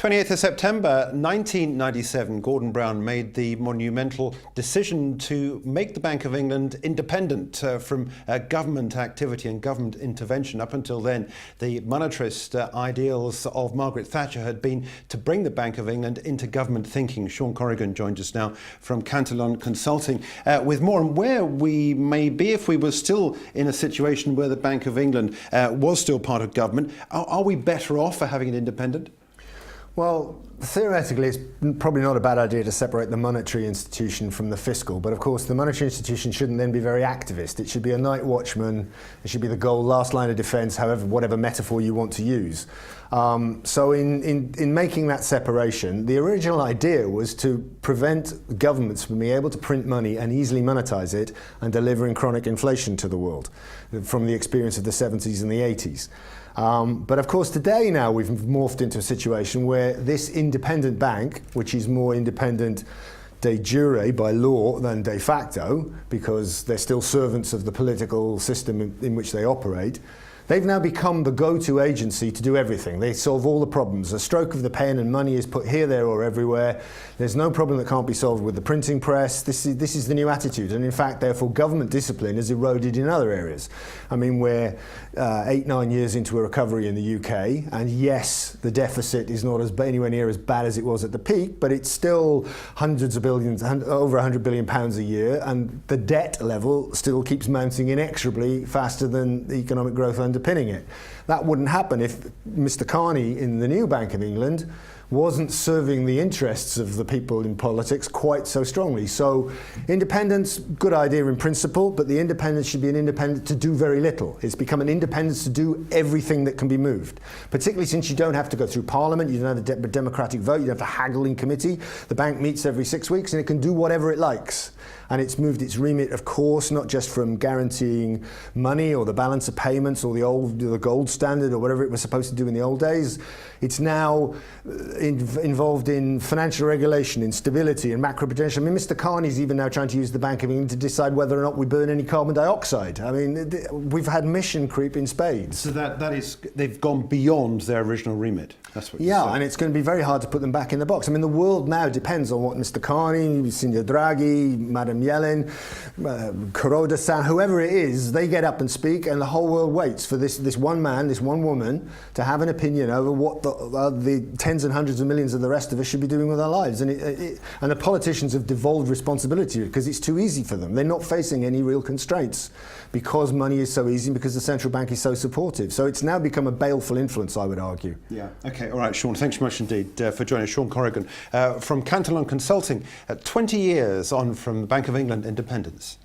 28th of September 1997, Gordon Brown made the monumental decision to make the Bank of England independent from government activity and government intervention. Up until then, the monetarist ideals of Margaret Thatcher had been to bring the Bank of England into government thinking. Sean Corrigan joins us now from Cantillon Consulting with more on where we may be if we were still in a situation where the Bank of England was still part of government. Are we better off for having it independent? Well, theoretically, it's probably not a bad idea to separate the monetary institution from the fiscal, but of course the monetary institution shouldn't then be very activist. It should be a night watchman, it should be the goal, last line of defence, however, whatever metaphor you want to use. So in making that separation, the original idea was to prevent governments from being able to print money and easily monetize it and delivering chronic inflation to the world from the experience of the 70s and the 80s. But of course today now we've morphed into a situation where this independent bank, which is more independent de jure by law than de facto, because they're still servants of the political system in which they operate, they've now become the go-to agency to do everything. They solve all the problems. A stroke of the pen and money is put here, there or everywhere. There's no problem that can't be solved with the printing press. This is the new attitude. And in fact, therefore, government discipline has eroded in other areas. I mean, we're 8-9 years into a recovery in the UK. And yes, the deficit is not anywhere near as bad as it was at the peak, but it's still hundreds of billions, over £100 billion a year. And the debt level still keeps mounting inexorably faster than the economic growth underpinning it. That wouldn't happen if Mr. Carney in the new Bank of England wasn't serving the interests of the people in politics quite so strongly. So independence, good idea in principle, but the independence should be an independence to do very little. It's become an independence to do everything that can be moved, particularly since you don't have to go through Parliament, you don't have a democratic vote, you don't have to haggle in committee. The bank meets every 6 weeks and it can do whatever it likes. And it's moved its remit, of course, not just from guaranteeing money or the balance of payments or the gold standard or whatever it was supposed to do in the old days. It's now involved in financial regulation, in stability and macroprudential. I mean, Mr. Carney's even now trying to use the Bank of England to decide whether or not we burn any carbon dioxide. I mean, we've had mission creep in spades. So that is, they've gone beyond their original remit. That's what you're saying. And it's going to be very hard to put them back in the box. I mean, the world now depends on what Mr. Carney, Signor Draghi, Madam Yellen, Kuroda-san, whoever it is, they get up and speak, and the whole world waits for this one man, this one woman, to have an opinion over what the tens and hundreds of millions of the rest of us should be doing with our lives. And the politicians have devolved responsibility because it's too easy for them. They're not facing any real constraints because money is so easy and because the central bank is so supportive. So it's now become a baleful influence, I would argue. Yeah. Okay. All right, Sean. Thanks so much indeed for joining us. Sean Corrigan from Cantillon Consulting. 20 years on from the Bank of England independence.